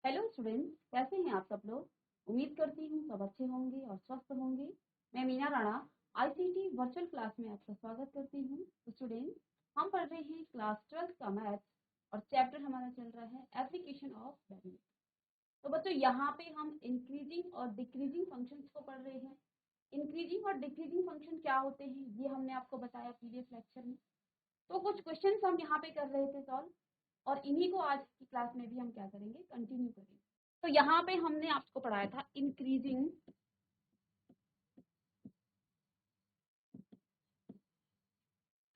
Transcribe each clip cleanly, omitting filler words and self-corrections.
Hello students, कैसे हैं आप सब लोग। उम्मीद करती हूँ सब अच्छे होंगे और स्वस्थ होंगे। मैं Meena Rana ICT virtual class में आपका स्वागत करती हूँ। तो स्टूडेंट्स, हम पढ़ रहे हैं क्लास 12 का मैथ्स और चैप्टर हमारा चल रहा है एप्लीकेशन ऑफ वैल्यू। तो बच्चों, यहाँ पे हम इंक्रीजिंग और डिक्रीजिंग फंक्शंस को पढ़ रहे हैं। इंक्रीजिंग और डिक्रीजिंग फंक्शन क्या होते हैं ये हमने आपको बताया प्रीवियस लेक्चर में। तो कुछ क्वेश्चन हम यहाँ पे कर रहे थे सॉल्व, और इन्हीं को आज की क्लास में भी हम क्या करेंगे, कंटिन्यू करेंगे। तो यहाँ पे हमने आपको पढ़ाया था increasing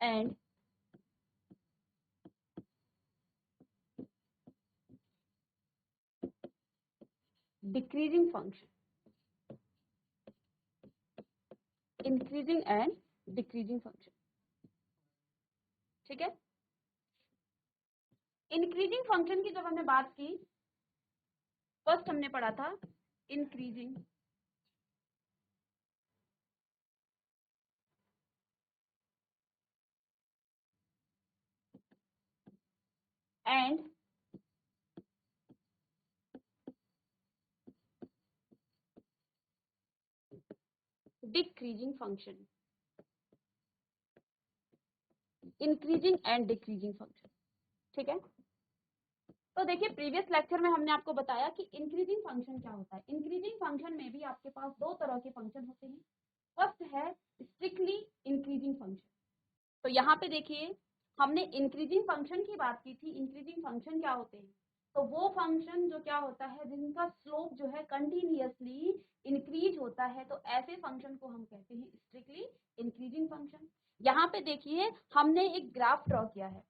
and decreasing function, increasing and decreasing function. ठीक है, इंक्रीजिंग फंक्शन की जब हमने बात की, फर्स्ट हमने पढ़ा था increasing and decreasing function, increasing and decreasing function. ठीक है, तो देखिए प्रीवियस लेक्चर में हमने आपको बताया कि इंक्रीजिंग फंक्शन क्या होता है। इंक्रीजिंग फंक्शन में भी आपके पास दो तरह के फंक्शन होते हैं। फर्स्ट है स्ट्रिक्टली इंक्रीजिंग फंक्शन। तो यहाँ पे देखिए, हमने इंक्रीजिंग फंक्शन की बात की थी। इंक्रीजिंग फंक्शन क्या होते हैं, तो वो फंक्शन जो क्या होता है, जिनका स्लोप जो है कंटिन्यूअसली इंक्रीज होता है, तो ऐसे फंक्शन को हम कहते हैं स्ट्रिक्टली इंक्रीजिंग फंक्शन। यहाँ पे देखिए हमने एक ग्राफ ड्रॉ किया है।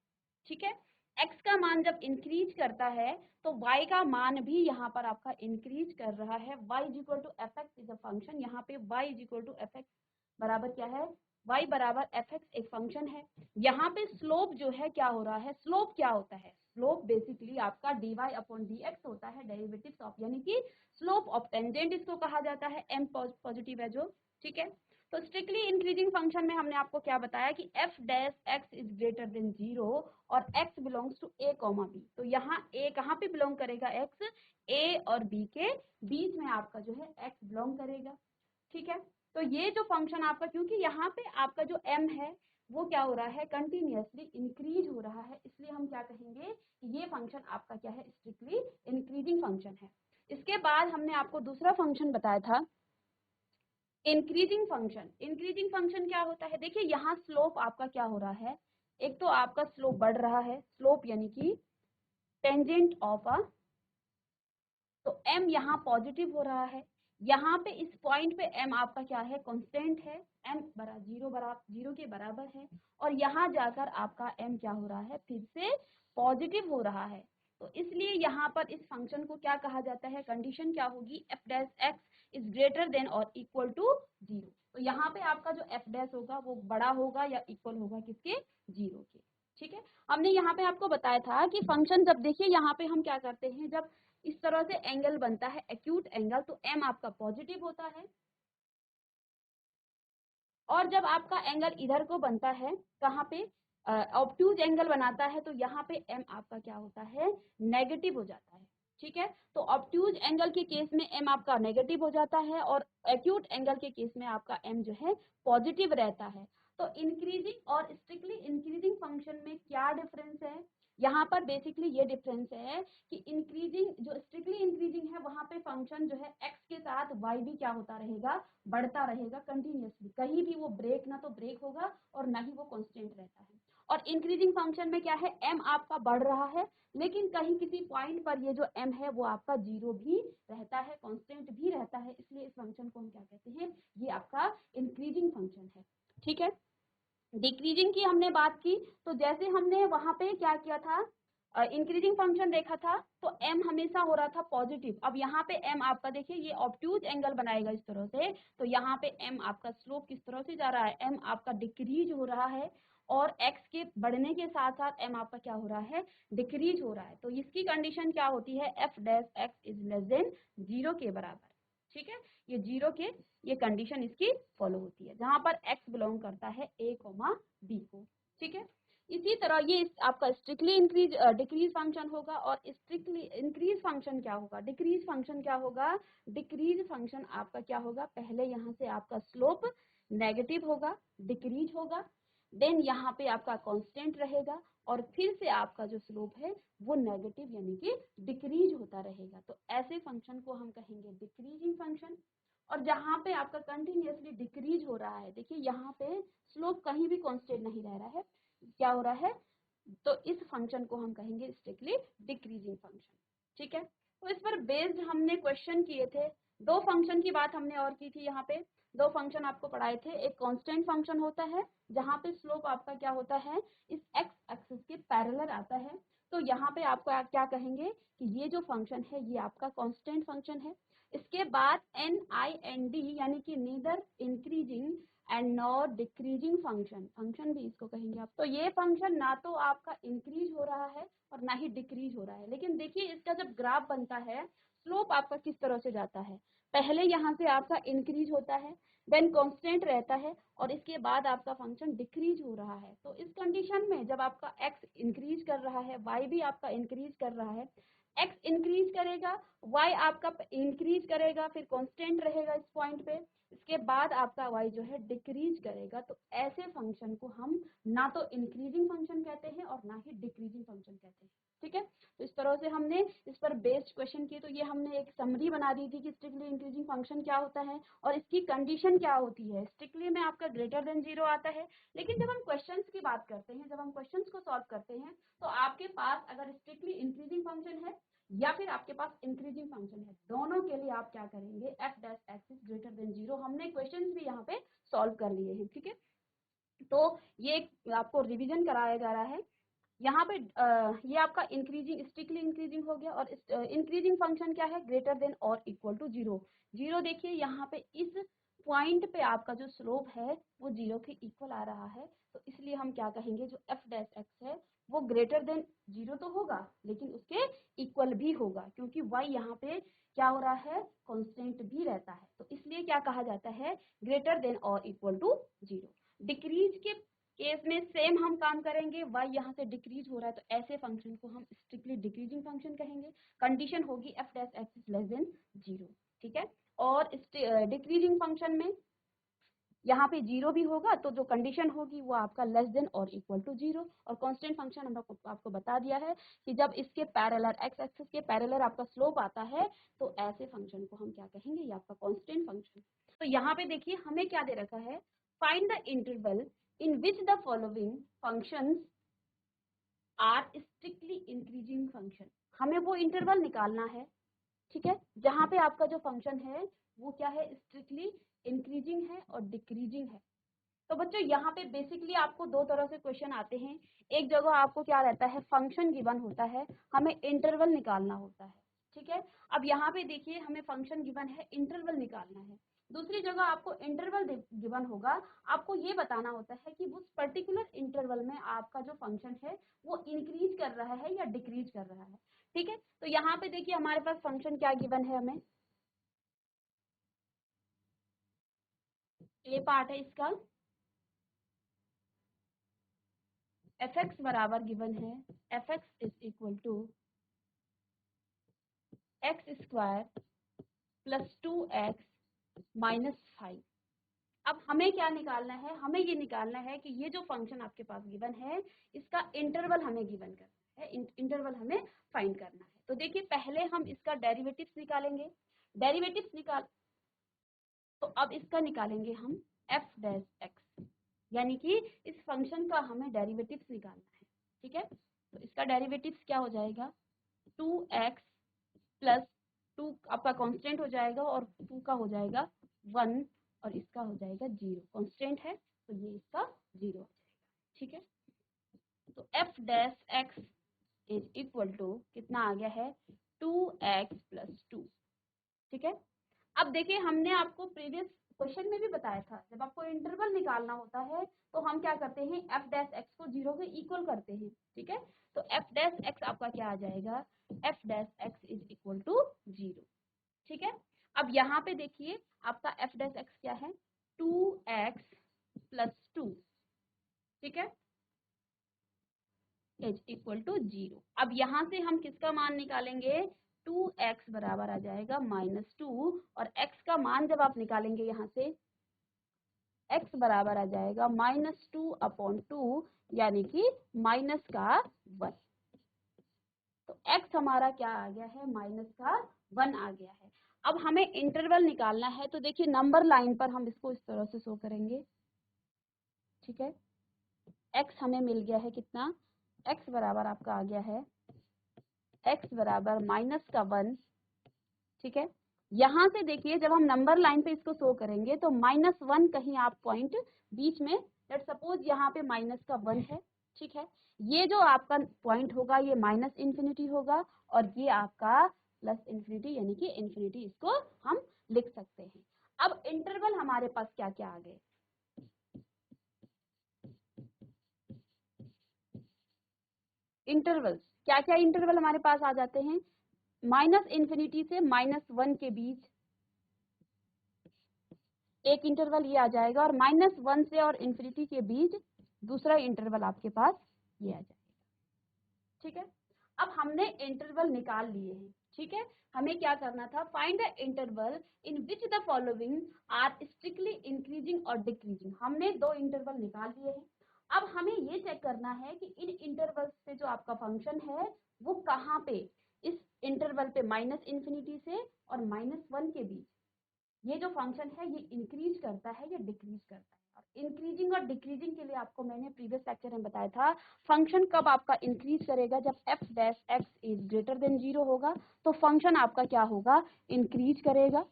ठीक है, x का मान जब इंक्रीज करता है तो y का मान भी यहाँ पर आपका इंक्रीज कर रहा है। y is equal to f x is a function. यहाँ पे y is equal to f x बराबर क्या है, y बराबर एफ एक्स एक फंक्शन है। यहाँ पे स्लोप जो है क्या हो रहा है, स्लोप क्या होता है, स्लोप बेसिकली आपका dy अपॉन डी एक्स होता है, डेरिवेटिव ऑफ, यानी कि स्लोप ऑफ टेंजेंट इसको कहा जाता है, m पॉजिटिव है जो। ठीक है, तो स्ट्रिक्टली इंक्रीजिंग फंक्शन में हमने आपको क्या बताया कि f dash x is greater than 0 और x belongs to a comma b. तो यहाँ a कहाँ पे बिलोंग करेगा, x a और b के बीच में आपका जो है x बिलोंग करेगा। ठीक है, तो ये जो फंक्शन आपका, क्योंकि यहाँ पे आपका जो m है वो क्या हो रहा है, कंटिन्यूअसली इंक्रीज हो रहा है, इसलिए हम क्या कहेंगे कि ये फंक्शन आपका क्या है, स्ट्रिक्टली इंक्रीजिंग फंक्शन है। इसके बाद हमने आपको दूसरा फंक्शन बताया था इंक्रीजिंग फंक्शन। इंक्रीजिंग फंक्शन क्या होता है, देखिए यहाँ स्लोप आपका क्या हो रहा है, एक तो आपका स्लोप बढ़ रहा है, स्लोप यानी कि टेंजेंट ऑफ अ, तो m यहाँ पॉजिटिव हो रहा है। यहाँ पे इस पॉइंट पे m आपका क्या है, कांस्टेंट है, m जीरो के बराबर है, और यहाँ जाकर आपका m क्या हो रहा है, फिर से पॉजिटिव हो रहा है। तो इसलिए यहाँ पर इस फंक्शन को क्या कहा जाता है, कंडीशन क्या होगी, F dash x is greater then और इक्वल टू 0। तो यहाँ पे आपका जो एफ डैश होगा वो बड़ा होगा या इक्वल होगा किसके, 0 के। ठीक है, हमने यहाँ पे आपको बताया था कि फंक्शन जब देखिए यहाँ पे हम क्या करते हैं, जब इस तरह से एंगल बनता है एक्यूट एंगल, तो m आपका पॉजिटिव होता है, और जब आपका एंगल इधर को बनता है, कहाँ पे ऑब्ट्यूज एंगल बनाता है, तो यहाँ पे m आपका क्या होता है, नेगेटिव हो जाता है। ठीक है, तो ऑब्ट्यूज एंगल के केस में m आपका नेगेटिव हो जाता है, और एक्यूट एंगल के केस में आपका m जो है पॉजिटिव रहता है। तो इंक्रीजिंग और स्ट्रिक्टली इंक्रीजिंग फंक्शन में क्या डिफरेंस है, यहाँ पर बेसिकली ये डिफरेंस है कि इंक्रीजिंग, जो स्ट्रिक्टली इंक्रीजिंग है वहां पे फंक्शन जो है x के साथ y भी क्या होता रहेगा, बढ़ता रहेगा कंटिन्यूअसली, कहीं भी वो ब्रेक ना तो ब्रेक होगा और ना ही वो कांस्टेंट रहता है। और इंक्रीजिंग फंक्शन में क्या है, m आपका बढ़ रहा है, लेकिन कहीं किसी पॉइंट पर ये जो m है वो आपका 0 भी रहता है, कांस्टेंट भी रहता है, इसलिए इस फंक्शन को हम क्या कहते हैं, ये आपका इंक्रीजिंग फंक्शन है। ठीक है, डिक्रीजिंग की हमने बात की, तो जैसे हमने वहां पे क्या किया था, इंक्रीजिंग फंक्शन देखा था, तो m हमेशा हो रहा था पॉजिटिव। अब यहाँ पे m आपका देखिए ये ऑब्ट्यूज एंगल बनाएगा इस तरह से, तो यहाँ पे m आपका स्लोप किस तरह से जा रहा है, m आपका डिक्रीज हो रहा है, और x के बढ़ने के साथ साथ m आपका क्या हो रहा है, डिक्रीज हो रहा है। तो इसकी कंडीशन क्या होती है, f dash x is less than 0 के बराबर। ठीक है, ये 0 के, ये कंडीशन इसकी फॉलो होती है जहां पर x बिलोंग करता है a, b को। ठीक है, इसी तरह ये आपका स्ट्रिक्टली इंक्रीज डिक्रीज फंक्शन होगा, और स्ट्रिक्टली इंक्रीज फंक्शन क्या होगा, डिक्रीज फंक्शन क्या होगा, डिक्रीज फंक्शन आपका क्या होगा, पहले यहाँ से आपका स्लोप नेगेटिव होगा, डिक्रीज होगा, देन यहाँ पे आपका कांस्टेंट रहेगा, और फिर से आपका जो स्लोप है वो नेगेटिव यानी कि डिक्रीज होता रहेगा। तो ऐसे फंक्शन को हम कहेंगे डिक्रीजिंग फंक्शन। और जहाँ पे आपका कंटिन्यूसली डिक्रीज हो रहा है, देखिए यहाँ पे स्लोप कहीं भी कांस्टेंट नहीं रह रहा है, क्या हो रहा है, तो इस फंक्शन को हम कहेंगे स्ट्रिक्टली डिक्रीजिंग फंक्शन। ठीक है, तो इस पर बेस्ड हमने क्वेश्चन किए थे। दो फंक्शन की बात हमने और की थी, यहाँ पे दो फंक्शन आपको पढ़ाए थे। एक कांस्टेंट फंक्शन होता है जहाँ पे स्लोप आपका क्या होता है, इस एक्स एक्सिस के पैरेलल आता है। तो यहाँ पे आपको क्या कहेंगे कि ये जो फंक्शन है ये आपका कांस्टेंट फंक्शन है। इसके बाद NIND यानी कि neither increasing and not decreasing function, function भी इसको कहेंगे आप। तो ये फंक्शन ना तो आपका इंक्रीज हो रहा है और ना ही डिक्रीज हो रहा है, लेकिन देखिए इसका जब ग्राफ बनता है, स्लोप आपका किस तरह से जाता है, पहले यहाँ से आपका इंक्रीज होता है, देन कांस्टेंट रहता है, और इसके बाद आपका फंक्शन डिक्रीज हो रहा है। तो इस कंडीशन में जब आपका x इंक्रीज कर रहा है, y भी आपका इंक्रीज कर रहा है, x इंक्रीज करेगा, y आपका इंक्रीज करेगा, फिर कांस्टेंट रहेगा इस पॉइंट पे, इसके बाद आपका y जो है डिक्रीज करेगा। तो ऐसे फंक्शन को हम ना तो इंक्रीजिंग फंक्शन कहते हैं और ना ही डिक्रीजिंग फंक्शन कहते हैं। ठीक है, तो इस तरह से हमने इस पर बेस्ड क्वेश्चन किए। तो ये हमने एक समरी बना दी थी कि स्ट्रिक्टली इंक्रीजिंग फंक्शन क्या होता है और इसकी कंडीशन क्या होती है। स्ट्रिक्टली में आपका ग्रेटर देन 0 आता है, लेकिन जब हम क्वेश्चंस की बात करते हैं, जब हम क्वेश्चंस को सॉल्व करते हैं, तो आपके पास अगर स्ट्रिक्टली इंक्रीजिंग फंक्शन है या फिर आपके पास इंक्रीजिंग फंक्शन है, दोनों के लिए आप क्या करेंगे, F dash x is greater than 0। हमने क्वेश्चंस भी यहाँ पे सॉल्व कर लिए हैं। ठीक है, तो ये आपको रिवीजन कराया जा रहा है यहाँ पे। ये आपका इंक्रीजिंग स्ट्रिक्टली इंक्रीजिंग हो गया, और इंक्रीजिंग फंक्शन क्या है, ग्रेटर देन और इक्वल टू 0। 0 देखिए यहाँ पे इस पॉइंट पे आपका जो स्लोप है वो 0 के इक्वल आ रहा है, तो इसलिए हम क्या कहेंगे, जो एफ डैश एक्स है वो ग्रेटर देन 0 तो होगा, लेकिन उसके इक्वल भी होगा, क्योंकि y यहाँ पे क्या हो रहा है, कांस्टेंट भी रहता है, तो इसलिए क्या कहा जाता है, ग्रेटर देन और इक्वल टू 0। डिक्रीज के केस में सेम हम काम करेंगे, y यहाँ से डिक्रीज हो रहा है, तो ऐसे फंक्शन को हम स्ट्रिक्टली डिक्रीजिंग फंक्शन कहेंगे। कंडीशन होगी F dash x is less than 0। ठीक है, और डिक्रीजिंग फंक्शन में यहाँ पे 0 भी होगा, तो जो कंडीशन होगी वो आपका लेस देन और इक्वल टू 0। और कांस्टेंट फंक्शन हमने आपको बता दिया है कि जब इसके पैरेलल एक्स एक्सिस के पैरेलल आपका स्लोप आता है, तो ऐसे फंक्शन को हम क्या कहेंगे, ये आपका कांस्टेंट फंक्शन। तो यहाँ पे देखिए हमें क्या दे रखा है, find the interval in which the following functions are strictly increasing function. हमें वो इंटरवल निकालना है, ठीक है, जहाँ पे आपका जो फंक्शन है वो क्या है, स्ट्रिक्टली इंक्रीजिंग है और डिक्रीजिंग है। तो बच्चों यहाँ पे बेसिकली आपको दो तरह से क्वेश्चन आते हैं। एक जगह आपको क्या रहता है, फंक्शन गिवन होता है, हमें इंटरवल निकालना होता है। ठीक है, अब यहाँ पे देखिए हमें फंक्शन गिवन है, इंटरवल निकालना है। दूसरी जगह आपको इंटरवल गिवन होगा, आपको ये बताना होता है कि उस पर्टिकुलर इंटरवल में आपका जो फंक्शन है वो इंक्रीज कर रहा है या डिक्रीज कर रहा है। ठीक है, तो यहाँ पे देखिए हमारे पास फंक्शन क्या गिवन है, हमें ये पार्ट है इसका, एफ एक्स बराबर गिवन है, f x is equal to x square plus 2x minus 5। अब हमें क्या निकालना है, हमें ये निकालना है कि ये जो फंक्शन आपके पास गिवन है इसका इंटरवल हमें गिवन करना है, इंटरवल हमें फाइंड करना है। तो देखिए पहले हम इसका डेरिवेटिव्स निकालेंगे, डेरिवेटिव्स निकाल, तो अब इसका निकालेंगे हम एफ डैश एक्स, यानी कि इस फंक्शन का हमें डेरिवेटिव्स निकालना है। ठीक है, तो इसका डेरिवेटिव्स क्या हो जाएगा, 2x प्लस 2 आपका कांस्टेंट हो जाएगा, और 2 का हो जाएगा 1, और इसका हो जाएगा 0, कांस्टेंट है तो ये इसका 0 हो जाएगा। ठीक है, तो f dash x is equal to कितना आ गया है, 2x प्लस 2। ठीक है, अब देखिए हमने आपको प्रीवियस क्वेश्चन में भी बताया था, जब आपको इंटरवल निकालना होता है तो हम क्या करते हैं, एफ डैश एक्स को 0 के इक्वल करते हैं। ठीक है, तो एफ डैश एक्स आपका क्या आ जाएगा, f dash x is equal to 0। ठीक है, अब यहाँ पे देखिए आपका एफ डैश एक्स क्या है, 2x प्लस 2। ठीक है, इज इक्वल टू 0। अब यहाँ से हम किसका मान निकालेंगे, 2x बराबर आ जाएगा -2, और x का मान जब आप निकालेंगे यहाँ से x बराबर आ जाएगा -2/2, यानी कि -1। तो x हमारा क्या आ गया है, -1 आ गया है। अब हमें इंटरवल निकालना है, तो देखिए नंबर लाइन पर हम इसको इस तरह से शो करेंगे, ठीक है। x हमें मिल गया है कितना, x बराबर आपका आ गया है x बराबर -1, ठीक है। यहाँ से देखिए जब हम नंबर लाइन पे इसको शो करेंगे तो -1 कहीं आप पॉइंट बीच में, लेट सपोज यहाँ पे -1 है, ठीक है। ये जो आपका पॉइंट होगा ये -∞ होगा, और ये आपका +∞, यानी कि इन्फिनिटी, इसको हम लिख सकते हैं। अब इंटरवल हमारे पास क्या क्या आ गए, इंटरवल्स क्या क्या इंटरवल हमारे पास आ जाते हैं, -∞ से -1 के बीच एक इंटरवल ये आ जाएगा, और -1 से और इन्फिनिटी के बीच दूसरा इंटरवल आपके पास ये आ जाएगा, ठीक है। अब हमने इंटरवल निकाल लिए हैं, ठीक है। हमें क्या करना था, find the interval in which the following are strictly increasing और डिक्रीजिंग। हमने 2 इंटरवल निकाल लिए हैं। अब हमें ये चेक करना है कि इन इंटरवल से जो आपका फंक्शन है वो कहाँ पे, इस इंटरवल पे -∞ से और -1 के बीच ये जो फंक्शन है ये इंक्रीज करता है या डिक्रीज करता है। और इंक्रीजिंग और डिक्रीजिंग के लिए आपको मैंने प्रीवियस लेक्चर में बताया था, फंक्शन कब आपका इंक्रीज करेगा, जब f' इज ग्रेटर देन 0 होगा, तो फंक्शन आपका क्या होगा, इंक्रीज करेगा,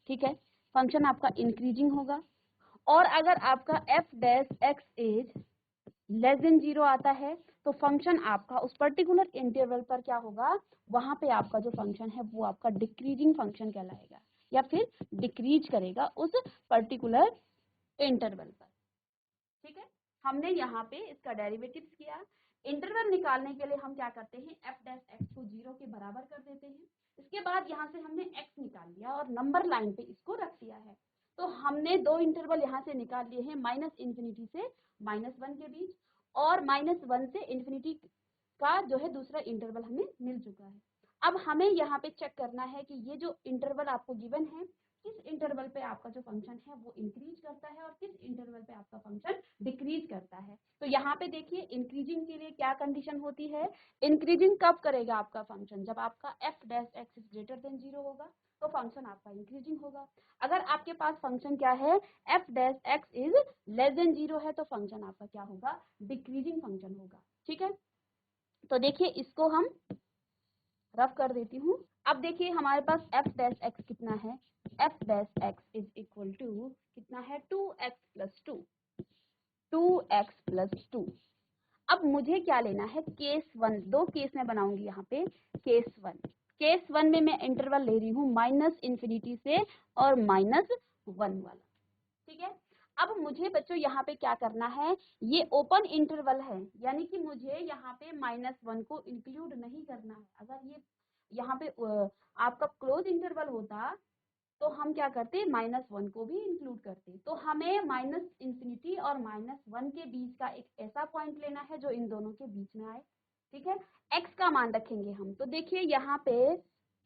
ठीक है। फंक्शन आपका इंक्रीजिंग होगा। और अगर आपका f' इज लेस देन 0 आता है, तो फंक्शन आपका उस पर्टिकुलर इंटरवल पर क्या होगा, वहां पे आपका जो फंक्शन है वो आपका डिक्रीजिंग फंक्शन कहलाएगा, या फिर डिक्रीज करेगा उस पर्टिकुलर इंटरवल पर, ठीक है। हमने यहाँ पे इसका डेरिवेटिव्स किया। इंटरवल निकालने के लिए हम क्या करते हैं, f' को 0 के बराबर कर देते हैं। इसके बाद यहाँ से हमने x निकाल लिया और नंबर लाइन पे इसको रख दिया है। तो हमने 2 इंटरवल यहाँ से निकाल लिए हैं, -∞ से -1 के बीच, और -1 से इन्फिनिटी का जो है दूसरा इंटरवल हमें मिल चुका है। अब हमें यहाँ पे चेक करना है कि ये जो इंटरवल आपको गिवन है, किस इंटरवल पे आपका जो फंक्शन है वो इंक्रीज करता है और किस इंटरवल पे आपका फंक्शन डिक्रीज करता है। तो यहाँ पे देखिए इंक्रीजिंग के लिए क्या कंडीशन होती है, इंक्रीजिंग कब करेगा आपका फंक्शन, जब आपका f' इज ग्रेटर देन 0 होगा, तो फंक्शन आपका इंक्रीजिंग होगा। अगर आपके पास फंक्शन क्या है, f' इज लेस देन 0 है, तो फंक्शन आपका क्या होगा, डिक्रीजिंग फंक्शन होगा, ठीक है। तो देखिए इसको हम रफ कर देती हूँ। अब देखिए हमारे पास f' कितना है, f' इज इक्वल टू कितना है, 2x+2। अब मुझे क्या लेना है, केस 1, 2 केस में बनाऊंगी यहाँ पे। केस 1 में मैं इंटरवल ले रही हूँ -∞ से और -1 वाला, ठीक है। अब मुझे बच्चों यहाँ पे क्या करना है, ये ओपन इंटरवल है, यानी कि मुझे यहाँ पे -1 को इंक्लूड नहीं करना है। अगर ये यहाँ पे आपका क्लोज इंटरवल होता तो हम क्या करते, -1 को भी इंक्लूड करते। तो हमें -∞ और -1 के बीच का एक ऐसा पॉइंट लेना है जो इन दोनों के बीच में आए, ठीक है। x का मान रखेंगे हम, तो देखिए यहाँ पे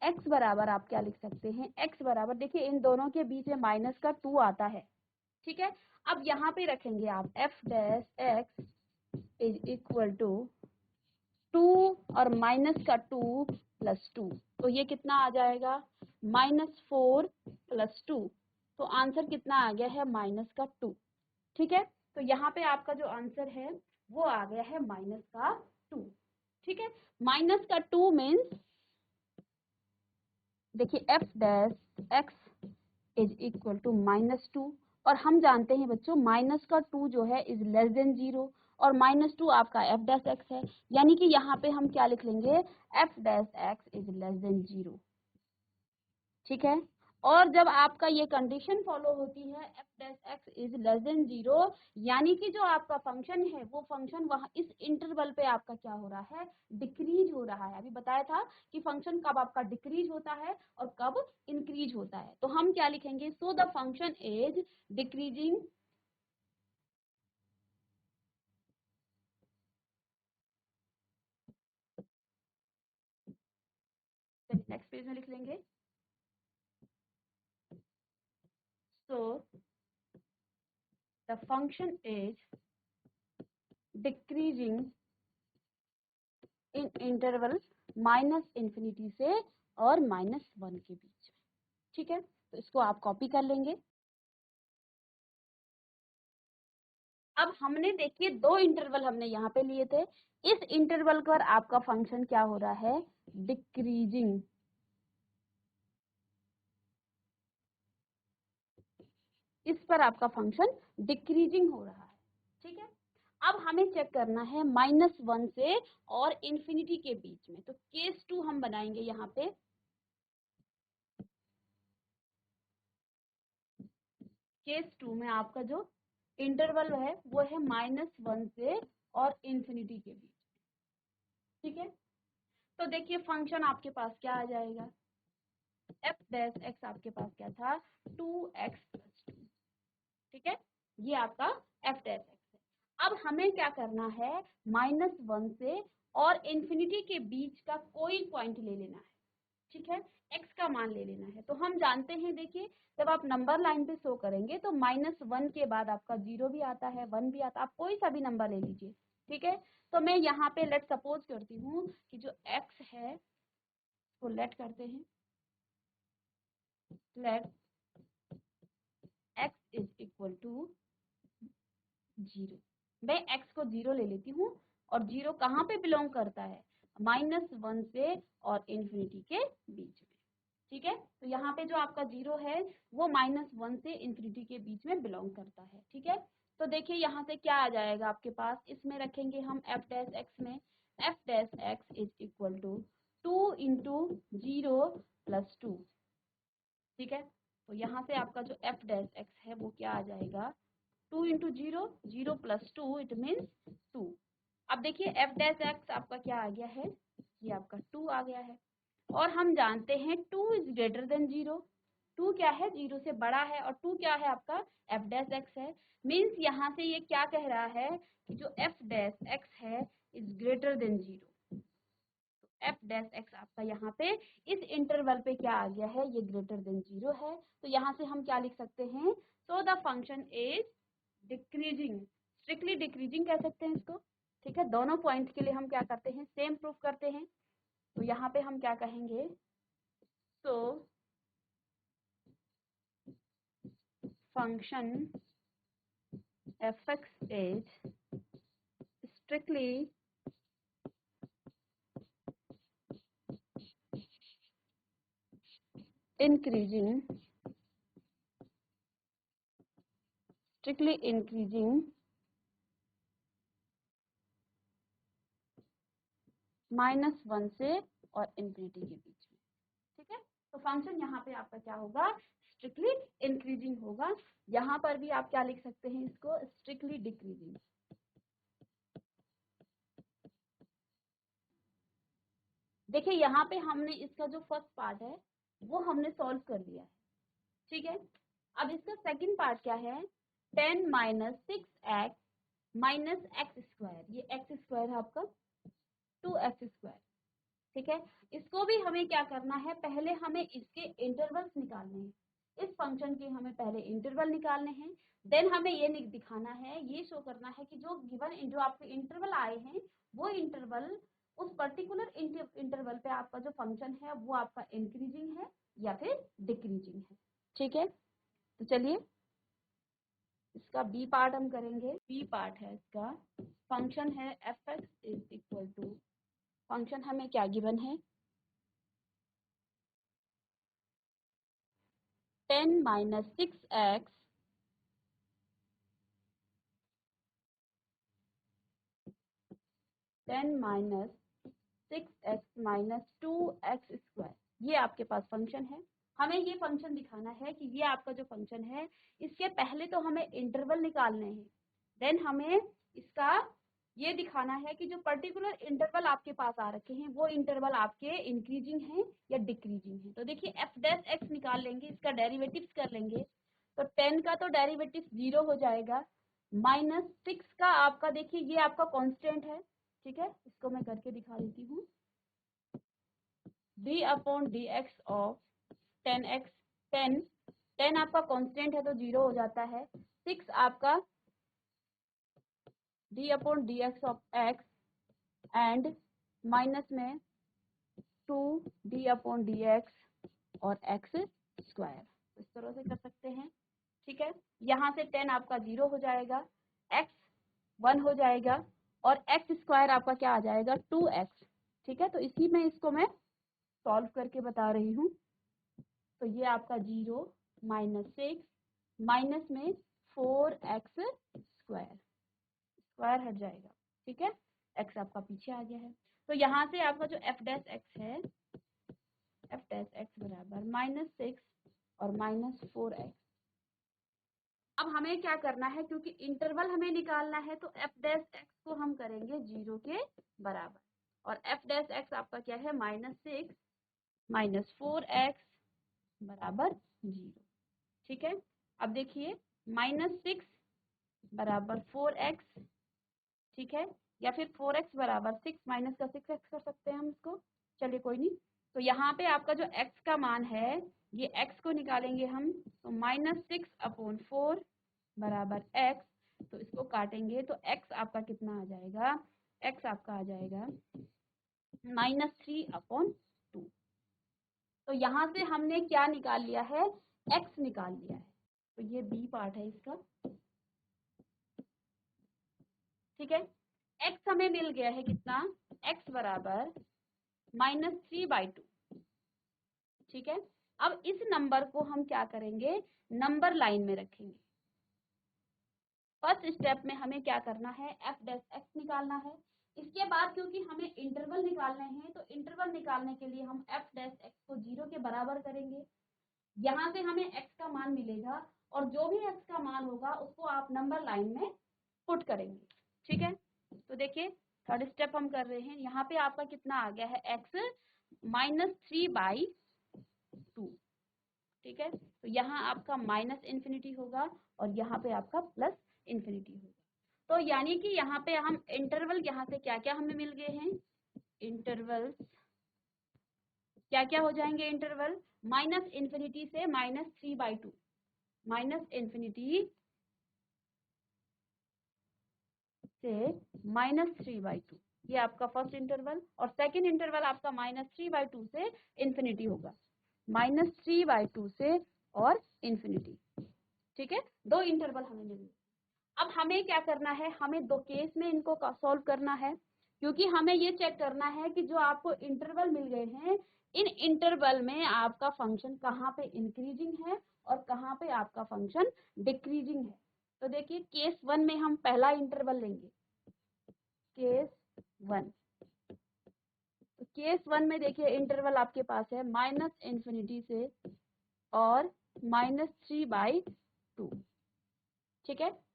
x बराबर आप क्या लिख सकते हैं, x बराबर देखिए इन दोनों के बीच में -2 आता है, ठीक है। अब यहाँ पे रखेंगे आप f' इज इक्वल टू 2 और -2 + 2, तो ये कितना आ जाएगा, -4 + 2, तो आंसर कितना आ गया है, -2, ठीक है। तो यहाँ पे आपका जो आंसर है वो आ गया है -2, ठीक है। -2 मीन्स देखिए f' इज इक्वल टू -2, और हम जानते हैं बच्चों -2 जो है इज लेस देन 0, और -2 आपका f' है, यानी कि यहाँ पे हम क्या लिख लेंगे, f' इज लेस देन 0, ठीक है। और जब आपका ये कंडीशन फॉलो होती है f' इज लेस देन 0, यानी कि जो आपका फंक्शन है वो फंक्शन वहाँ इस इंटरवल पे आपका क्या हो रहा है, डिक्रीज हो रहा है। अभी बताया था कि फंक्शन कब आपका डिक्रीज होता है और कब इंक्रीज होता है। तो हम क्या लिखेंगे, so the function is decreasing चलिए नेक्स्ट पेज में लिख लेंगे। सो the function is decreasing in interval -∞ से और -1 के बीच में। ठीक है, तो इसको आप कॉपी कर लेंगे। अब हमने देखिए 2 इंटरवल हमने यहाँ पे लिए थे। इस इंटरवल पर आपका फंक्शन क्या हो रहा है, डिक्रीजिंग। इस पर आपका फंक्शन डिक्रीजिंग हो रहा है। ठीक है, अब हमें चेक करना है -1 से और इन्फिनिटी के बीच में। तो केस 2 हम बनाएंगे यहाँ पे। केस 2 में आपका जो इंटरवल है वो है -1 से और इन्फिनिटी के बीच। ठीक है, तो देखिए फंक्शन आपके पास क्या आ जाएगा, एफ डैश एक्स आपके पास क्या था, 2x+2। ठीक है, ये आपका एफ डैश एक्स है। अब हमें क्या करना है, -1 से और इन्फिनिटी के बीच का कोई पॉइंट ले लेना है। ठीक है, x का मान ले लेना है। तो हम जानते हैं, देखिए जब आप नंबर लाइन पे शो करेंगे तो -1 के बाद आपका 0 भी आता है, 1 भी आता है, आप कोई सा भी नंबर ले लीजिए। ठीक है, तो मैं यहाँ पे लेट सपोज करती हूँ कि जो x है वो लेट करते हैं, let x is equal to 0। मैं x को 0 ले लेती हूँ और 0 कहाँ पे बिलोंग करता है, -1 से और इन्फिनिटी के बीच में। ठीक है, तो यहाँ पे जो आपका 0 है वो -1 से इन्फिनिटी के बीच में बिलोंग करता है। ठीक है, तो देखिए यहाँ से क्या आ जाएगा आपके पास, इसमें रखेंगे हम एफ डैश एक्स में, f dash x is equal to 2 into 0+2। ठीक है, तो यहाँ से आपका जो एफ डैश एक्स है वो क्या आ जाएगा, 2 इंटू 0, 0+2 इट मीन्स 2। अब देखिए एफ डैश एक्स आपका क्या आ गया है, ये आपका 2 आ गया है। और हम जानते हैं 2 इज ग्रेटर देन 0। 2 क्या है, 0 से बड़ा है, और 2 क्या है आपका, एफ डैश एक्स है। मीन्स यहाँ से ये क्या कह रहा है कि जो एफ डैश एक्स है is greater than 0। F dash x आपका यहाँ पे इस इंटरवल पे क्या आ गया है, ये ग्रेटर देन 0 है। तो यहाँ से हम क्या लिख सकते हैं, सो the function is decreasing, strictly decreasing कह सकते हैं इसको। ठीक है, दोनों पॉइंट के लिए हम क्या करते हैं, सेम प्रूफ करते हैं। तो यहाँ पे हम क्या कहेंगे, so function F x is strictly increasing, strictly increasing -1 से और इन्फिनिटी के बीच में। ठीक है, तो फंक्शन यहाँ पे आपका क्या होगा, स्ट्रिक्टली इंक्रीजिंग होगा। यहाँ पर भी आप क्या लिख सकते हैं इसको, स्ट्रिक्टली डिक्रीजिंग। देखिए यहाँ पे हमने इसका जो फर्स्ट पार्ट है वो हमने सॉल्व कर लिया है। ठीक है, अब इसका सेकंड पार्ट क्या है, 10 - 6x - x²। ये x² है आपका, 2x²। ठीक है, इसको भी हमें क्या करना है, पहले हमें इसके इंटरवल्स निकालने हैं। इस फंक्शन के हमें पहले इंटरवल निकालने हैं, देन हमें ये दिखाना है, ये शो करना है कि जो गिवन जो आपके इंटरवल आए हैं वो इंटरवल, उस पर्टिकुलर इंटरवल पे आपका जो फंक्शन है वो आपका इंक्रीजिंग है या फिर डिक्रीजिंग है। ठीक है, तो चलिए इसका बी पार्ट हम करेंगे। बी पार्ट है इसका, फंक्शन है f x is equal to, function हमें क्या गिवन है, 10 - 6x -2x²। ये आपके पास फंक्शन है। हमें ये फंक्शन दिखाना है कि ये आपका जो फंक्शन है इसके पहले तो हमें इंटरवल निकालने हैं, देन हमें इसका ये दिखाना है कि जो पर्टिकुलर इंटरवल आपके पास आ रखे हैं वो इंटरवल आपके इंक्रीजिंग हैं या डिक्रीजिंग हैं। तो देखिए एफ डैश एक्स निकाल लेंगे, इसका डेरिवेटिव्स कर लेंगे। तो 10 का तो डेरिवेटिव 0 हो जाएगा, -6 का आपका देखिए ये आपका कांस्टेंट है। ठीक है, इसको मैं करके दिखा देती हूँ। D upon D x of 10x, 10 आपका कांस्टेंट है तो 0 हो जाता है। 6 आपका D upon D x of x and minus में 2 डी अपॉन डी एक्स और x स्क्वायर, इस तरह से कर सकते हैं। ठीक है, यहाँ से 10 आपका 0 हो जाएगा, x 1 हो जाएगा और x स्क्वायर आपका क्या आ जाएगा 2x। ठीक है, तो इसी में इसको मैं सॉल्व करके बता रही हूँ। तो ये आपका 0 माइनस 6 माइनस में 4x स्क्वायर, स्क्वायर हट जाएगा। ठीक है, x आपका पीछे आ गया है। तो यहाँ से आपका जो f डैश x है, f डैश x बराबर -6 और -4x। अब हमें क्या करना है, क्योंकि इंटरवल हमें निकालना है तो f डैश x को हम करेंगे 0 के बराबर, और f डैश x आपका क्या है -6 -4x बराबर 0। ठीक है, अब देखिए -6 बराबर 4x। ठीक है, या फिर 4x बराबर 6 माइनस का 6x कर सकते हैं हम इसको, चलिए कोई नहीं। तो यहाँ पे आपका जो x का मान है, ये x को निकालेंगे हम, तो -6 अपॉन 4 बराबर x, तो इसको काटेंगे तो x आपका कितना आ जाएगा, x आपका आ जाएगा -3 अपॉन 2। तो यहाँ से हमने क्या निकाल लिया है, x निकाल लिया है। तो ये b पार्ट है इसका। ठीक है, x हमें मिल गया है कितना, x बराबर -3/2। ठीक है, अब इस नंबर को हम क्या करेंगे, नंबर लाइन में रखेंगे। फर्स्ट स्टेप में हमें क्या करना है, f डैश x निकालना है। इसके बाद क्योंकि हमें इंटरवल निकालने हैं, तो इंटरवल निकालने के लिए हम f डैश x को 0 के बराबर करेंगे। यहाँ से हमें x का मान मिलेगा और जो भी x का मान होगा उसको आप नंबर लाइन में पुट करेंगे। ठीक है, तो देखिए थर्ड स्टेप हम कर रहे हैं। यहाँ पे आपका कितना आ गया है, x -3/2। ठीक है, तो यहाँ आपका -इन्फिनिटी होगा और यहाँ पे आपका +इन्फिनिटी होगा। तो यानी कि यहाँ पे हम इंटरवल, यहाँ से क्या क्या हमें मिल गए हैं, इंटरवल क्या क्या हो जाएंगे, इंटरवल -इन्फिनिटी से -3/2, -इन्फिनिटी से -3/2, ये आपका फर्स्ट इंटरवल। और सेकंड इंटरवल आपका -3/2 से इन्फिनिटी होगा, -3/2 से और इन्फिनिटी। ठीक है, दो इंटरवल हमें मिले। अब हमें क्या करना है, हमें दो केस में इनको सॉल्व करना है, क्योंकि हमें ये चेक करना है कि जो आपको इंटरवल मिल गए हैं, इन इंटरवल में आपका फंक्शन कहाँ पे इंक्रीजिंग है और कहाँ पे आपका फंक्शन डिक्रीजिंग है। तो देखिए केस 1 में हम पहला इंटरवल लेंगे, केस 1। तो केस 1 में देखिए इंटरवल आपके पास है -इन्फिनिटी से और -3/2। ठीक है,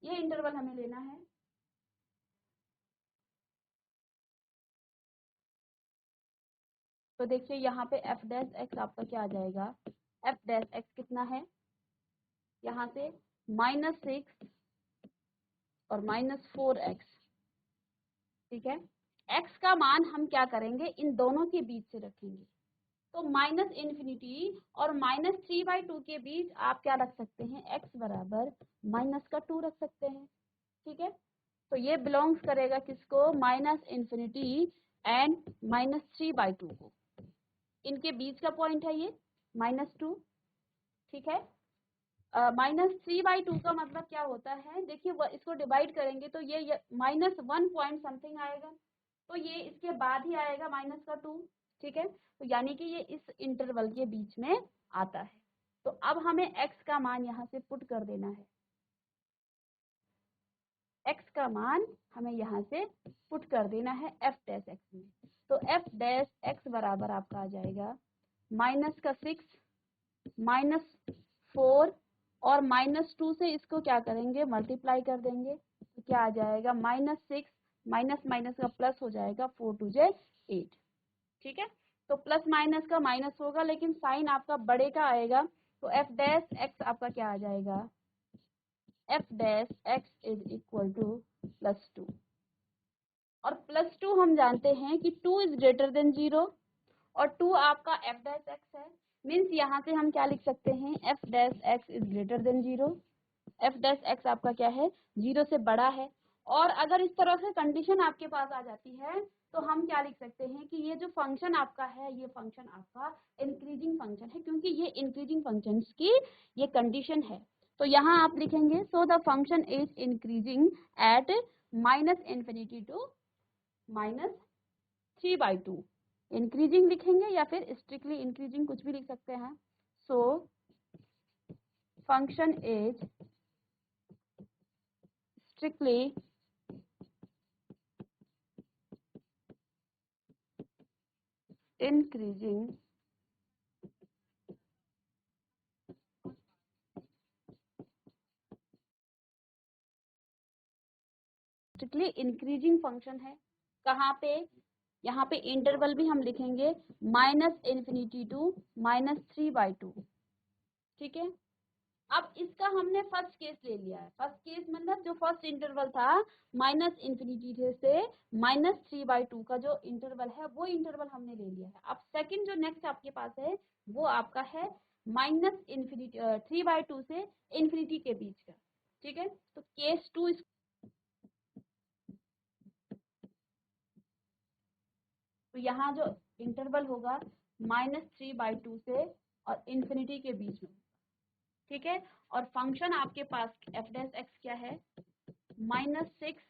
ये इंटरवल हमें लेना है। तो देखिए यहाँ पे f डैश x आपका क्या आ जाएगा, f डैश x कितना है, यहाँ से -6 और -4x। ठीक है, x का मान हम क्या करेंगे, इन दोनों के बीच से रखेंगे। तो -इन्फिनिटी और -3/2 के बीच आप क्या रख सकते हैं, x बराबर -2 रख सकते हैं। ठीक है, तो ये बिलोंग्स करेगा किसको, -इन्फिनिटी एंड -3/2 को। इनके बीच का पॉइंट है ये -2। ठीक है, -3/2 का मतलब क्या होता है, देखिए इसको डिवाइड करेंगे तो ये -1 पॉइंट समथिंग आएगा, तो ये इसके बाद ही आएगा -2। ठीक है, तो यानी कि ये इस इंटरवल के बीच में आता है। तो अब हमें x का मान यहाँ से पुट कर देना है, x का मान हमें यहाँ से पुट कर देना है f डैश x में। तो f डैश x बराबर आपका आ जाएगा -6 -4 और -2 से इसको क्या करेंगे, मल्टीप्लाई कर देंगे, तो क्या आ जाएगा, -6 माइनस माइनस का प्लस हो जाएगा, 4 2 ज 8। ठीक है, तो प्लस माइनस का माइनस होगा लेकिन साइन आपका बड़े का आएगा, तो f डैश x आपका क्या आ जाएगा, f dash x is equal to +2। और +2 हम जानते हैं कि 2 इज ग्रेटर देन 0 और 2 आपका एफ डैश एक्स है। मीन्स यहाँ से हम क्या लिख सकते हैं, F dash x is greater than 0। F dash x आपका क्या है, 0 से बड़ा है। और अगर इस तरह से कंडीशन आपके पास आ जाती है तो हम क्या लिख सकते हैं कि ये जो फंक्शन आपका है, ये फंक्शन आपका इंक्रीजिंग फंक्शन है, क्योंकि ये इंक्रीजिंग फंक्शन की ये कंडीशन है। तो यहाँ आप लिखेंगे so the function is increasing at -∞ to -3/2। Increasing लिखेंगे या फिर स्ट्रिक्टली इंक्रीजिंग, कुछ भी लिख सकते हैं। So function is strictly increasing strictly increasing function है। कहाँ पे, यहाँ पे इंटरवल भी हम लिखेंगे -∞ टू -3/2। ठीक है, अब इसका हमने फर्स्ट केस ले लिया है। फर्स्ट केस मतलब जो फर्स्ट इंटरवल था -∞ से -3/2 का जो इंटरवल है, वो इंटरवल हमने ले लिया है। अब सेकंड जो नेक्स्ट आपके पास है वो आपका है -3/2 से इन्फिनिटी के बीच का। ठीक है, तो केस 2 तो यहाँ जो इंटरवल होगा -3/2 से और इन्फिनिटी के बीच में। ठीक है, और फंक्शन आपके पास एफ डैश एक्स क्या है, -6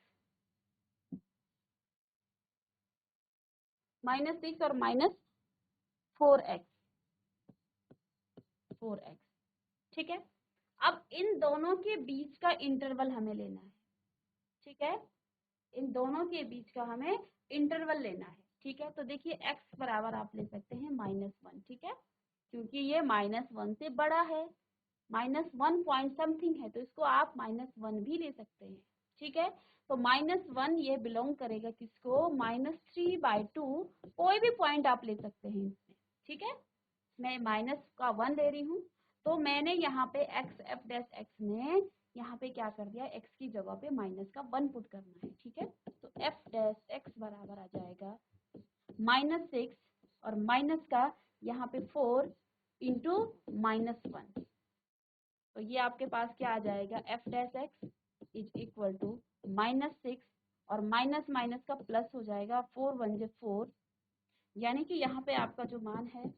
और -4x। ठीक है, अब इन दोनों के बीच का इंटरवल हमें लेना है। ठीक है, इन दोनों के बीच का हमें इंटरवल लेना है। ठीक है, तो देखिए x बराबर आप ले सकते हैं -1। ठीक है, क्योंकि ये -1 से बड़ा है, -1 पॉइंट समथिंग है, तो इसको आप -1 भी ले सकते हैं। ठीक है, तो -1 ये बिलोंग करेगा किसको, -3/2। कोई भी पॉइंट आप ले सकते हैं इसमें। ठीक है, मैं -1 ले रही हूँ, तो मैंने यहाँ पे एक्स एफ डैश एक्स में यहाँ पे क्या कर दिया, एक्स की जगह पे -1 पुट करना है। ठीक है, तो एफ डैश एक्स बराबर आ जाएगा -6 और माइनस का यहाँ पे 4 इंटू -1। तो ये आपके पास क्या आ जाएगा, f dash x is equal to -6 और माइनस माइनस का प्लस हो जाएगा, 4 1 जे 4, यानी कि यहाँ पे आपका जो मान है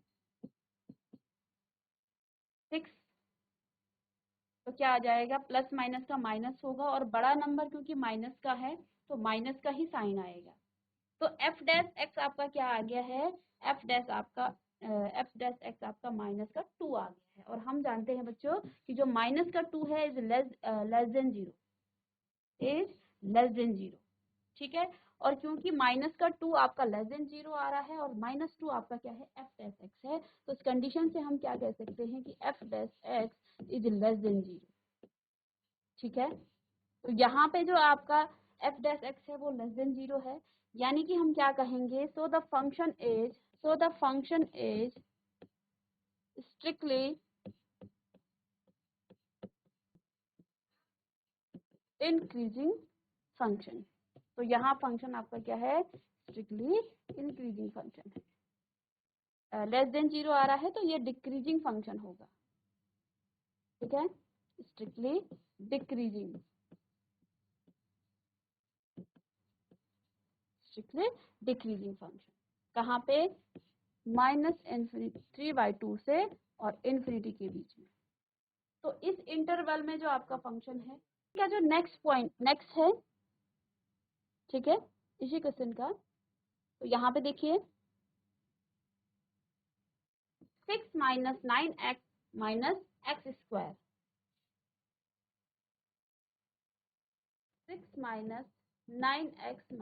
6। तो क्या आ जाएगा, प्लस माइनस का माइनस होगा और बड़ा नंबर क्योंकि माइनस का है तो माइनस का ही साइन आएगा। तो एफ डैश एक्स आपका क्या आ गया है, एफ डैश एक्स आपका -2 आ गया है। और हम जानते हैं बच्चों कि जो -2 है is less than 0, is less than 0। ठीक है, और क्योंकि -2 आपका लेस देन 0 आ रहा है और -2 आपका क्या है, एफ डैश एक्स है, तो इस कंडीशन से हम क्या कह सकते हैं कि f dash x is less than 0। ठीक है, तो यहाँ पे जो आपका एफ डैश एक्स है वो लेस देन 0 है, यानी कि हम क्या कहेंगे, सो the function is strictly increasing function. तो यहाँ फंक्शन आपका क्या है, स्ट्रिक्टली इंक्रीजिंग फंक्शन है। लेस देन 0 आ रहा है तो ये डिक्रीजिंग फंक्शन होगा। ठीक है, स्ट्रिक्टली डिक्रीजिंग फंक्शन कहाँ पे, -3/2 से और इन्फिनिटी के बीच में। तो इस इंटरवल में जो आपका फंक्शन है का जो नेक्स्ट है, ठीक है, इसी क्वेश्चन का, तो यहाँ पे देखिए 6 - 9x - x square, 6 - 9x -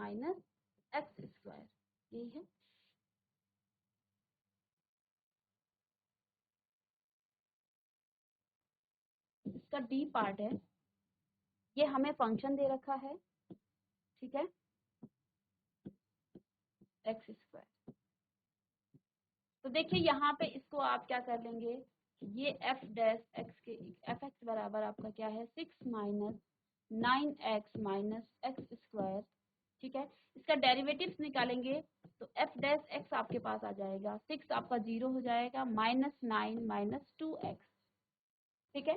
x square, यही है। इसका डी पार्ट है, ये हमें फंक्शन दे रखा है। ठीक है, एक्स स्क्वायर। तो देखिए यहाँ पे इसको आप क्या कर लेंगे, ये एफ डैश एक्स के एफ एक्स बराबर आपका क्या है, 6 - 9x - x स्क्वायर। ठीक है, इसका डेरिवेटिव्स निकालेंगे तो एफ डैश एक्स आपके पास आ जाएगा 6 आपका 0 हो जाएगा -9 माइनस 2x। ठीक है,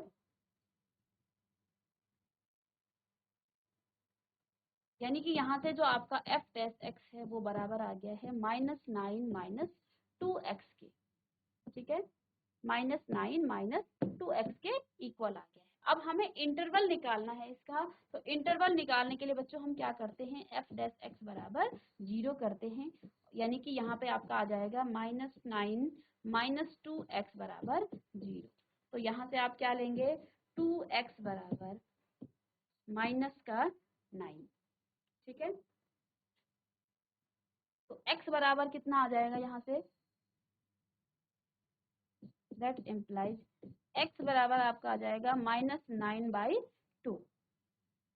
यानी कि यहाँ से जो आपका एफ डैश एक्स है वो बराबर आ गया है -9 माइनस 2x के। ठीक है, -9 माइनस 2x के इक्वल आ गया है। अब हमें इंटरवल निकालना है इसका, तो इंटरवल निकालने के लिए बच्चों हम क्या करते हैं, एफ डैश एक्स बराबर 0 करते हैं, यानी कि यहाँ पे आपका आ जाएगा -9 माइनस 2x बराबर 0। तो यहाँ से आप क्या लेंगे, 2x बराबर माइनस का 9। ठीक है, तो x बराबर कितना आ जाएगा यहाँ से, दैट इम्प्लाइज x बराबर आपका आ जाएगा -9/2।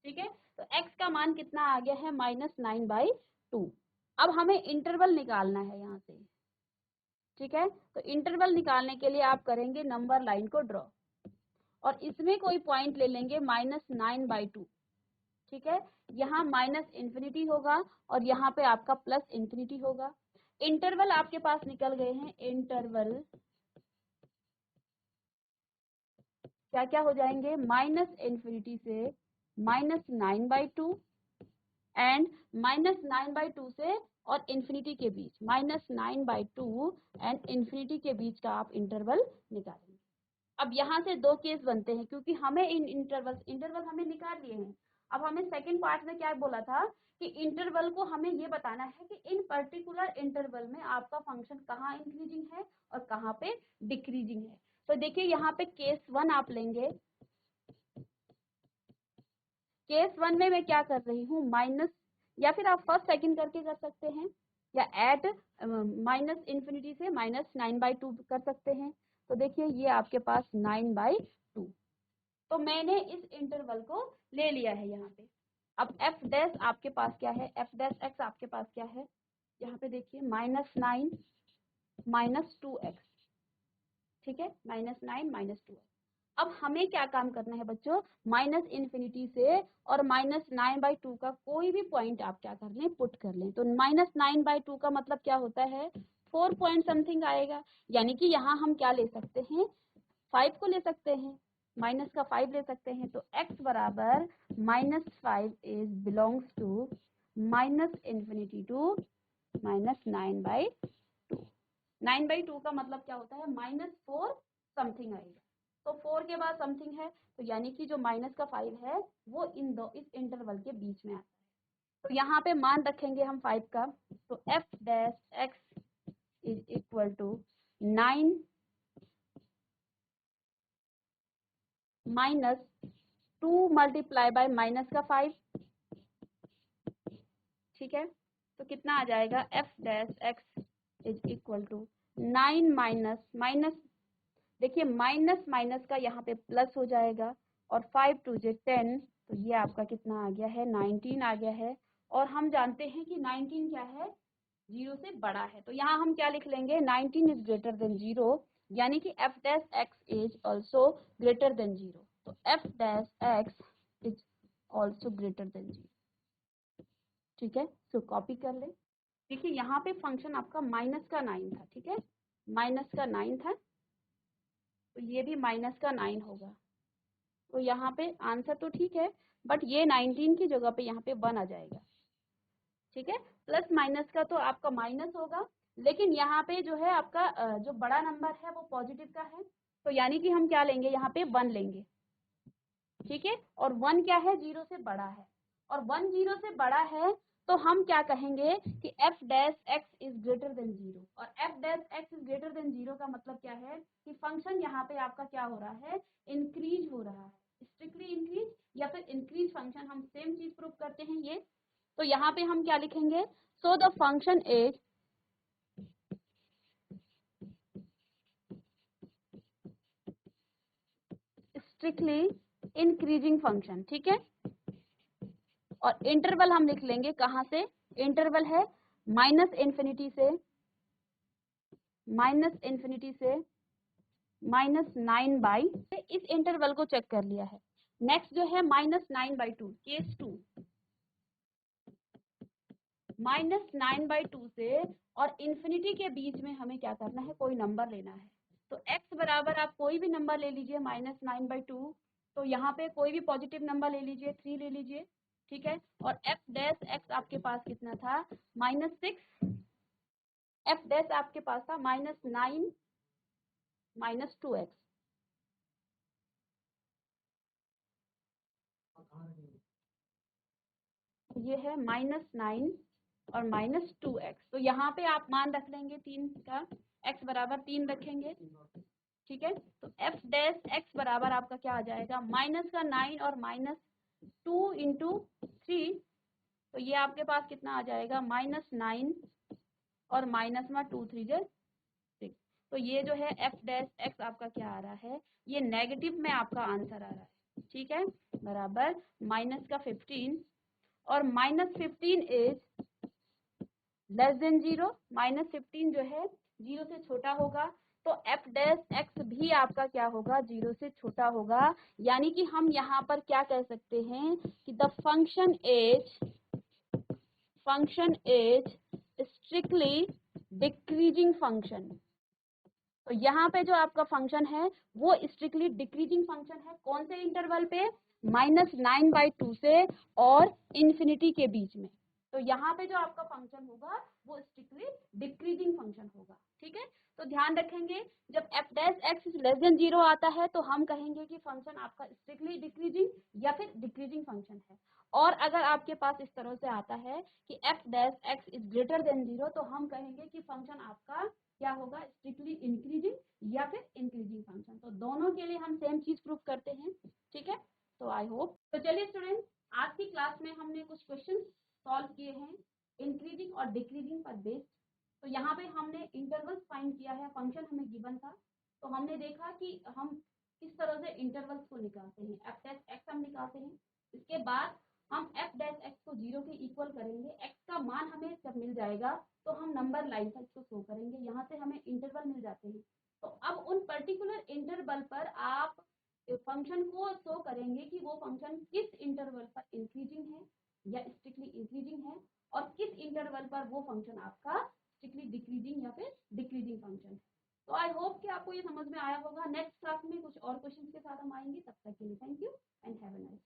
ठीक है, तो x का मान कितना आ गया है, -9/2। अब हमें इंटरवल निकालना है यहाँ से। ठीक है, तो इंटरवल निकालने के लिए आप करेंगे नंबर लाइन को ड्रॉ, और इसमें कोई पॉइंट ले लेंगे -9/2। ठीक है, यहाँ -∞ होगा और यहाँ पे आपका +∞ होगा। इंटरवल आपके पास निकल गए हैं, इंटरवल क्या क्या हो जाएंगे, -∞ से -9/2 एंड -9/2 से और इन्फिनिटी के बीच, -9/2 एंड इन्फिनिटी के बीच का आप इंटरवल निकालेंगे। अब यहाँ से दो केस बनते हैं, क्योंकि हमें इन इंटरवल हमें निकाल लिए हैं। अब हमें सेकंड पार्ट में क्या बोला था कि इंटरवल को हमें ये बताना है कि इन पर्टिकुलर इंटरवल में आपका फंक्शन कहाँ इंक्रीजिंग है और कहाँ पे डिक्रीजिंग है। तो देखिए यहाँ पे केस 1 आप लेंगे। केस 1 में मैं क्या कर रही हूँ, माइनस, या फिर आप फर्स्ट सेकंड करके कर सकते हैं, या एट -∞ से -9/2 कर सकते हैं। तो देखिए ये आपके पास 9/2, तो मैंने इस इंटरवल को ले लिया है यहाँ पे। अब एफ डैश आपके पास क्या है, एफ डैश एक्स आपके पास क्या है, यहाँ पे देखिए -9 माइनस 2x। ठीक है, -9 माइनस 2x। अब हमें क्या काम करना है बच्चों, -∞ से और -9/2 का कोई भी पॉइंट आप क्या कर लें, पुट कर लें। तो -9/2 का मतलब क्या होता है, 4 पॉइंट समथिंग आएगा, यानी कि यहाँ हम क्या ले सकते हैं, 5 को ले सकते हैं, माइनस का 5 ले सकते हैं। तो x बराबर -5 इज बिलोंग्स टू -∞ टू -9/2। 9/2 का मतलब क्या होता है, -4 समथिंग आएगा। तो 4 के बाद समथिंग है, तो यानी कि जो माइनस का 5 है वो इस इंटरवल के बीच में आता है। तो यहाँ पे मान रखेंगे हम 5 का, तो f dash x is equal to 9 minus 2 multiply by minus का 5। ठीक है, तो कितना आ जाएगा, f dash x is equal to 9 minus, देखिए माइनस माइनस का यहाँ पे प्लस हो जाएगा, और 5 2 जे 10, तो ये आपका कितना आ गया है, 19 आ गया है। और हम जानते हैं कि 19 क्या है, 0 से बड़ा है। तो यहाँ हम क्या लिख लेंगे, 19 इज ग्रेटर देन 0, यानी कि f dash x is also greater than 0। तो f dash x is also greater than 0। ठीक है, सो कॉपी कर ले। देखिए यहाँ पे फंक्शन आपका -9 था। ठीक है, -9 था, तो ये भी -9 होगा। तो यहाँ पे आंसर तो ठीक है, बट ये 19 की जगह पे यहाँ पे 1 आ जाएगा। ठीक है, प्लस माइनस का तो आपका माइनस होगा, लेकिन यहाँ पे जो है आपका जो बड़ा नंबर है वो पॉजिटिव का है, तो यानी कि हम क्या लेंगे, यहाँ पे 1 लेंगे। ठीक है, और 1 क्या है, 0 से बड़ा है, और 1 0 से बड़ा है, तो हम क्या कहेंगे कि f dash x is greater than 0। और F dash x is greater than 0 का मतलब क्या है कि फंक्शन यहाँ पे आपका क्या हो रहा है, इंक्रीज हो रहा है, स्ट्रिक्टली इंक्रीज या फिर इंक्रीज फंक्शन, हम सेम चीज प्रूव करते हैं ये। तो यहाँ पे हम क्या लिखेंगे, so the function is strictly increasing function. ठीक है, और इंटरवल हम लिख लेंगे कहाँ से, इंटरवल है -∞ से -9/, इस इंटरवल को चेक कर लिया है। नेक्स्ट जो है -9/2, केस 2, -9/2 से और इन्फिनिटी के बीच में हमें क्या करना है, कोई नंबर लेना है। तो x बराबर आप कोई भी नंबर ले लीजिए -9/2, तो यहाँ पे कोई भी पॉजिटिव नंबर ले लीजिए, 3 ले लीजिए, ठीक है। और f डैश x आपके पास कितना था, -6, f डैश आपके पास था -9 -2x। ये है -9 और -2x। तो यहाँ पे आप मान रख लेंगे 3 का, x बराबर 3 रखेंगे, ठीक है। तो f डैश x बराबर आपका क्या आ जाएगा, -9 और -2 इंटू 3, तो ये आपके पास कितना आ जाएगा, -9 और -2 3 6। तो ये जो है f डैश x आपका क्या आ रहा है, ये नेगेटिव में आपका आंसर आ रहा है, ठीक है, बराबर -15 और -15 इज लेस देन 0। -15 जो है 0 से छोटा होगा, तो f डैश x भी आपका क्या होगा, 0 से छोटा होगा। यानी कि हम यहाँ पर क्या कह सकते हैं कि the function is strictly decreasing function. तो यहाँ पे जो आपका फंक्शन है वो स्ट्रिक्टली डिक्रीजिंग फंक्शन है। कौन से इंटरवल पे, -9/2 से और इन्फिनिटी के बीच में। तो यहाँ पे जो आपका फंक्शन होगा वो स्ट्रिक्टली डिक्रीजिंग फंक्शन होगा, ठीक है। तो ध्यान रखेंगे, जब f dash x less than 0 आता है तो हम कहेंगे कि फंक्शन आपका स्ट्रिक्टली डिक्रीजिंग या फिर डिक्रीजिंग फंक्शन है। और अगर आपके पास इस तरह से आता है कि f dash x is greater than 0, तो हम कहेंगे कि फंक्शन आपका क्या होगा, स्ट्रिक्टली इंक्रीजिंग या फिर इंक्रीजिंग फंक्शन। तो दोनों के लिए हम सेम चीज प्रूव करते हैं, ठीक है। तो आई होप, तो चलिए स्टूडेंट, आज की क्लास में हमने कुछ क्वेश्चन सॉल्व किए हैं इंक्रीजिंग और डिक्रीजिंग पर बेस्ड। तो यहाँ पे हमने इंटरवल्स फाइंड किया है, फंक्शन हमें गिवन था, तो हमने देखा कि हम किस तरह से इंटरवल्स को निकालते हैं, f डैश x हम निकालते हैं। इसके बाद हम f डैश x को 0 के इक्वल करेंगे, x का मान हमें जब मिल जाएगा तो हम नंबर लाइन पर इसको शो करेंगे, यहाँ से हमें इंटरवल मिल जाते हैं। तो अब उन पर्टिकुलर इंटरवल पर आप फंक्शन को शो करेंगे कि वो फंक्शन किस इंटरवल पर इंक्रीजिंग है या स्ट्रिक्टली इंक्रीजिंग है, और किस इंटरवल पर वो फंक्शन आपका स्ट्रिक्टली डिक्रीजिंग या फिर डिक्रीजिंग फंक्शन है। तो आई होप कि आपको ये समझ में आया होगा। नेक्स्ट क्लास में कुछ और क्वेश्चन के साथ हम आएंगे।